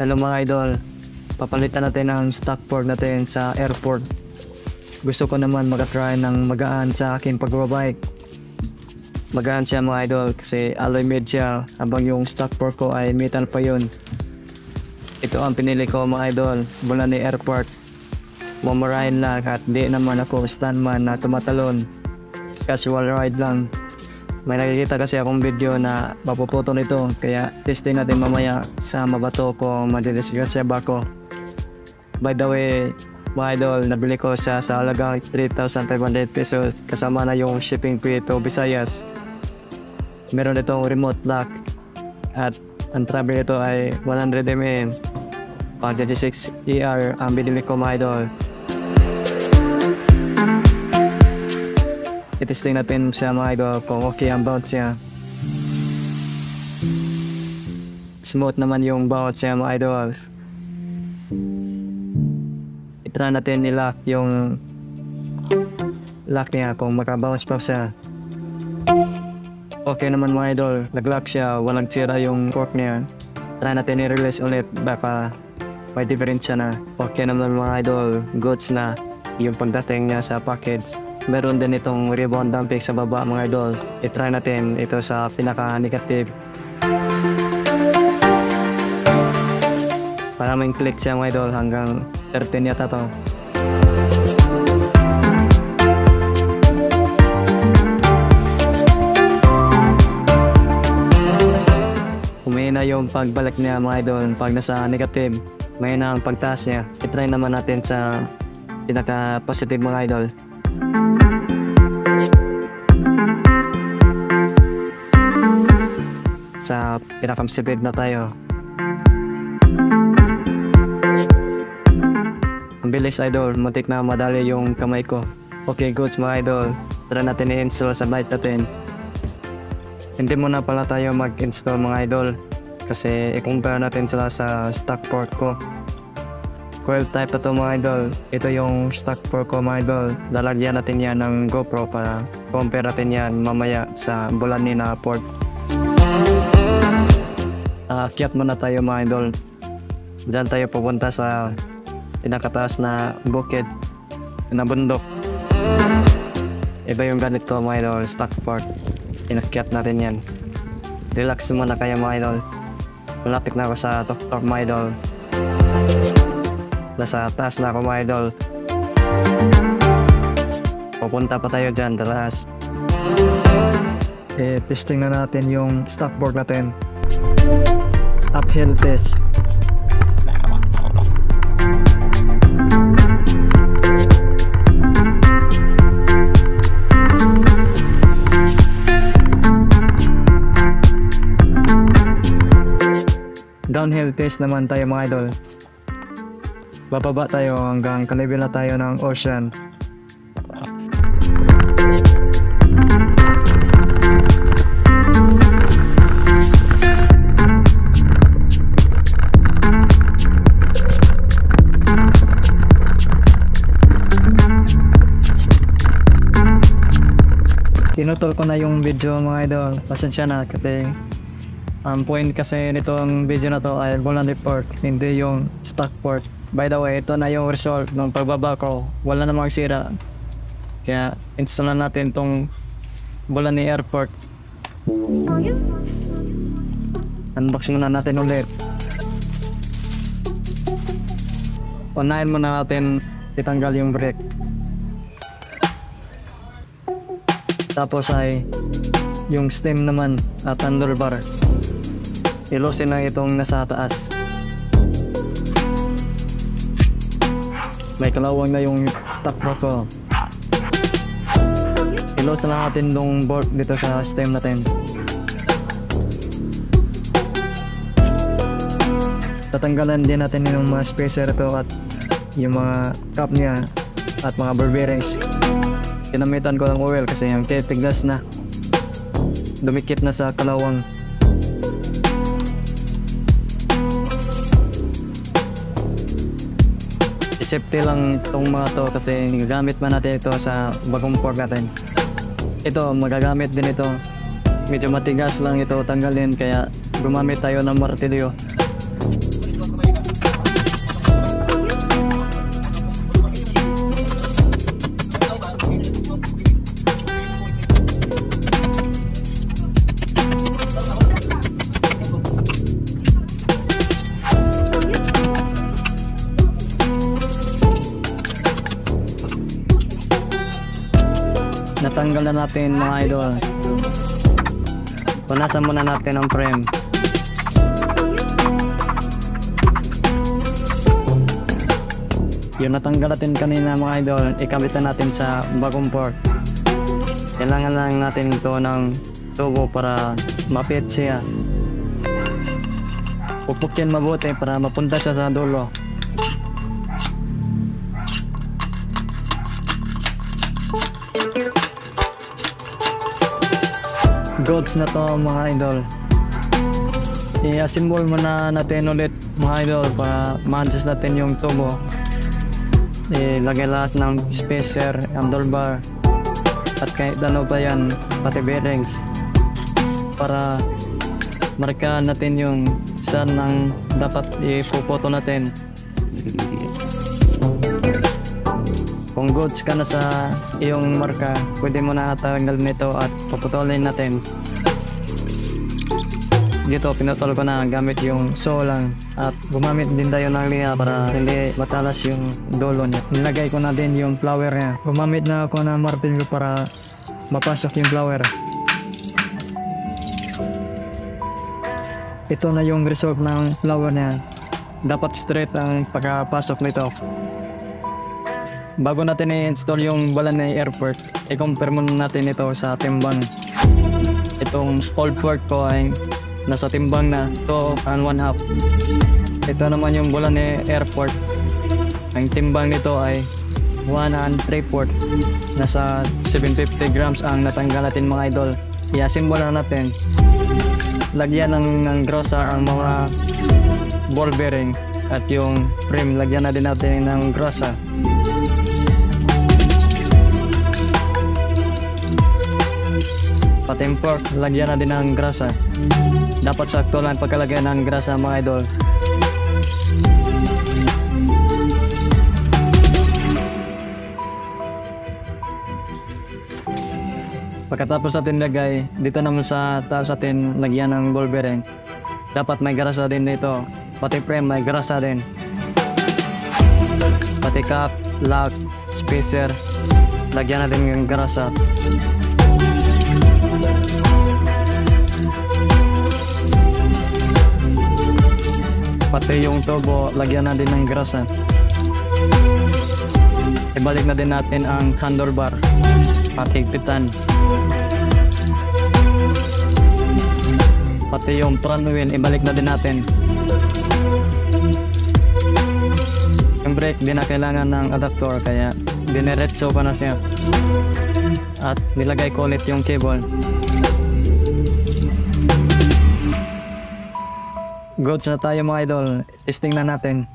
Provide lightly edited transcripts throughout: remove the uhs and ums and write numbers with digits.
Hello mga idol, papalitan natin ang stock fork natin sa airport. Gusto ko naman mag-try ng magaan sa aking pagbabike. Magaan siya mga idol kasi alloy made siya, habang yung stock fork ko ay metal pa yun. Ito ang pinili ko mga idol, Bolani Airport. Mamarahin lang at di naman ako stuntman na tumatalon. Casual ride lang. May nakikita kasi akong video na mapuputol ito, kaya testing natin mamaya sa mabato ko madidisgrasya ba ko. By the way, mga idol, nabili ko siya sa halagang 3,500 pesos kasama na yung shipping fee to Visayas. Meron itong remote lock at ang travel ito ay 100mm. Pang 26ER ang binili ko mga idol. I-testing natin siya mga idol kung okay ang bounce niya. Smooth naman yung bounce niya mga idol. I-try natin i-lock yung lock niya kung makabounce pa siya. Okay naman mga idol, nag-lock siya, walang sira yung fork niya. Try natin i-release ulit, baka may difference siya na. Okay naman mga idol, goods na yung pagdating niya sa package. Meron din itong rebound dumping sa baba mga idol. I-try natin ito sa pinaka-negative. Maraming click siya mga idol, hanggang 13 yata to. Humihina yung pagbalik niya mga idol pag nasa negative. Mahina ang pagtaas niya. I-try naman natin sa pinaka-positive mga idol. Sa pinaka-positive na tayo. Ang bilis idol, matik na madali yung kamay ko. Okay, goods mga idol. Try natin i-install sa bike natin. Hindi muna pala tayo mag-install mga idol, kasi i-compare natin sila sa stock fork ko. Coil type na to mga idol. Ito yung stock fork ko mga idol. Lalagyan natin yan ng GoPro para compare natin yan mamaya sa Bolani na port. Akyat muna tayo mga idol. Diyan tayo pupunta sa pinakataas na bukid na bundok. Iba yung ganit ko mga idol, stock fork. Inakyat natin yan. Relax muna kayo mga idol. Malapit na ako sa tok-tok mga idol. Nasa taas na ako mga idol. Pupunta pa tayo dyan, taas. Testing na natin yung stock fork natin. Uphill test. Downhill test naman tayo mga idol. Bababa tayo hanggang ka-level na tayo ng ocean. Pinutol ko na yung video mga idol. Pasensya na kasi ang point kasi nitong video na to ay Bolani Port, hindi yung stock port. By the way, ito na yung result ng pagbaba ko. Wala namang sira. Kaya install na natin tong Bolani Airport. Unboxing na natin ulit. Unahin muna natin itanggal yung brake. Tapos ay yung stem naman at handlebar. Ilusin na itong nasa taas. May kalawang na yung stock fork ko. Ilusin na natin itong bolt dito sa stem natin. Tatanggalan din natin yung mga spacer ito at yung mga cap niya at mga ball bearings. Kinamitan ko ng oil kasi yung titigas na. Dumikit na sa kalawang. Safety lang itong mga to kasi gagamit man natin ito sa bagong fork natin. Ito, magagamit din ito. Medyo matigas lang ito tanggalin, kaya gumamit tayo ng martilyo. Tatanggal na natin mga idol. Punasan muna natin ang frame. Yung natanggal natin kanina mga idol, ikabit na natin sa bagong port. Kailangan lang natin ito ng tubo para mapit siya. Pupukin mabuti para mapunta siya sa dulo. Goods na to mga idol. I-assemble muna natin ulit mga idol para ma-adjust natin yung tubo. Ilagay lahat ng spacer, handlebar at kahit ano pa yan, pati bearings para markahan natin yung saan ang dapat ipupoto natin. Kung goods ka na sa iyong marka, pwede mo na tanggal nito at puputulin natin. Dito pinutol ko na gamit yung saw lang at gumamit din tayo ng liha para hindi matalas yung dulo niya. Nilagay ko na din yung flower niya. Gumamit na ako ng martilyo para mapasok yung flower. Ito na yung result ng flower niya. Dapat straight ang pagkapasok nito. Bago natin i-install yung balan na airport, i-compare muna natin ito sa timbang. Itong old port ko ay nasa timbang na 2 1/2. Ito naman yung bulan ni airport. Ang timbang nito ay 1 3/4. Nasa 750 grams ang natanggal natin mga idol. I-assemble na natin. Lagyan ng grosa ang mga ball bearing at yung frame lagyan na din natin ng grosa. Pati yung pork lagyan na din ng grasa. Dapat sakto lang pagkalagay ng grasa mga idol. Pagkatapos natin lagay, dito naman sa taas natin lagyan ng ball bearing. Dapat may grasa din dito. Pati frame may grasa din. Pati cap, lock, spacer, lagyan na din ng grasa. Pati yung tubo, lagyan na din ng grasa. Ibalik na din natin ang handlebar at higpitan. Pati yung front wheel, ibalik na din natin. Yung brake, di na kailangan ng adapter kaya diniretso ko na siya. At nilagay ko ulit yung cable. Goods na tayo mga idol, testing na natin.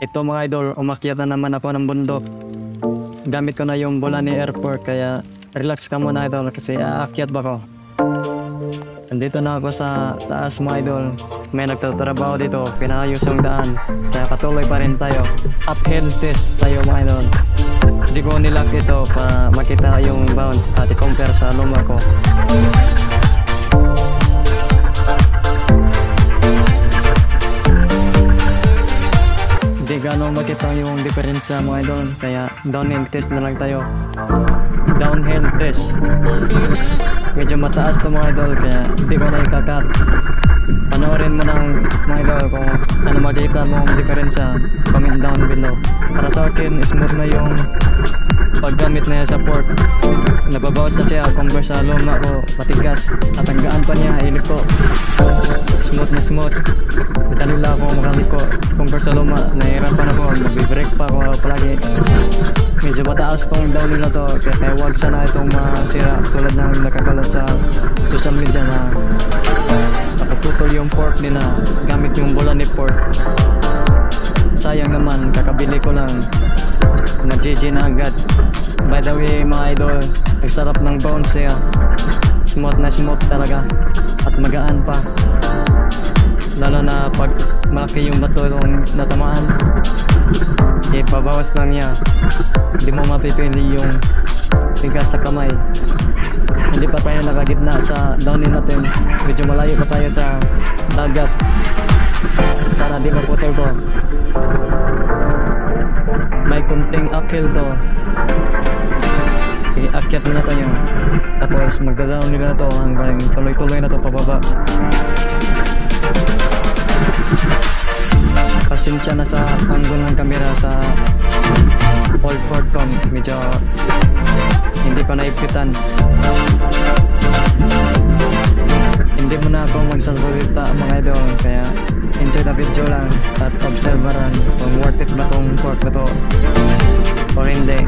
Ito mga idol, umakyat na naman ako ng bundok. Gamit ko na yung bola ni airport kaya relax ka muna idol kasi aakyat ba ko. Andito na ako sa taas mga idol. May nagtatrabaho dito, pinayos ang daan. Kaya patuloy pa rin tayo. Uphill test tayo mga idol. Hindi ko nilock ito para makita yung bounce at i-compare sa luma ko. Hindi gano'ng makita yung diferensya mga idol, kaya downhill test na lang tayo. Downhill test. Medyo mataas to mga idol, kaya hindi ko na ikakat. Panoorin mo ng mga idol kung ano makita mong diferensya. Comment down below. Para sa akin, smooth na yung paggamit na sa port. Nababawas na siya compare sa luma ko, matigas. At ang gaan pa niya, hilig ko. Smooth na smooth. Dali lang ako magamit ko compare sa luma. Nahihirapan ako, nag-break pa ako palagi. Medyo mataas tong downhill na to, kaya huwag sana itong masira tulad ng nakakalat sa social media na nakaputol yung port nila gamit yung bola ni port. Sayang naman, kakabili ko lang na GG na agad. By the way mga idol, nagsarap ng bounce siya. Smooth na smooth talaga at magaan pa. Lalo na pag malaki yung bato yung natamaan, ipabawas lang niya. Hindi mo mapipili yung tigas sa kamay. Hindi pa tayo nakagitna sa downhill natin. Medyo malayo pa tayo sa dagat. Sana di maputol to. May kunting uphill to. iakyat na natin yun. Tapos magdadaon nila na to hanggang tuloy-tuloy na to pababa. Pasensya na sa angle ng camera sa old Ford ko, medyo hindi pa naigpitan. Hindi mo na ako magsasalita mga idol, kaya enjoy the video lang at observeran kung worth it ba tong Ford na to o hindi.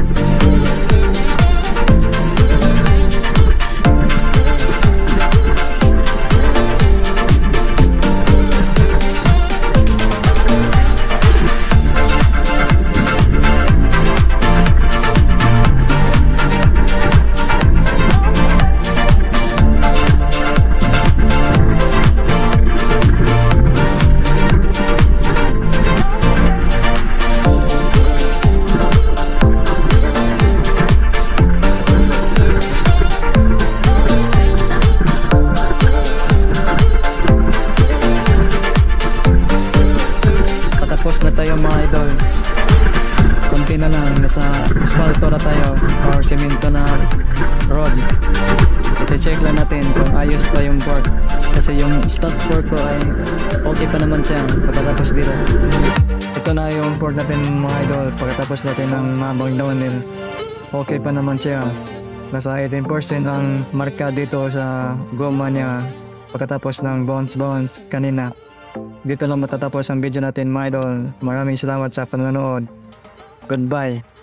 Tapos na tayo mga idol, konti na lang, nasa asfalto na tayo or semento na road. Iti-check lang natin kung ayos pa yung port, kasi yung stock port ko ay okay pa naman siya pagkatapos dito. Ito na yung port natin mga idol, pagkatapos natin ng mabang downhill, okay pa naman siya. Nasa 18% ang marka dito sa goma niya pagkatapos ng bounce kanina. Dito lang matatapos ang video natin mga idol. Maraming salamat sa panonood. Goodbye.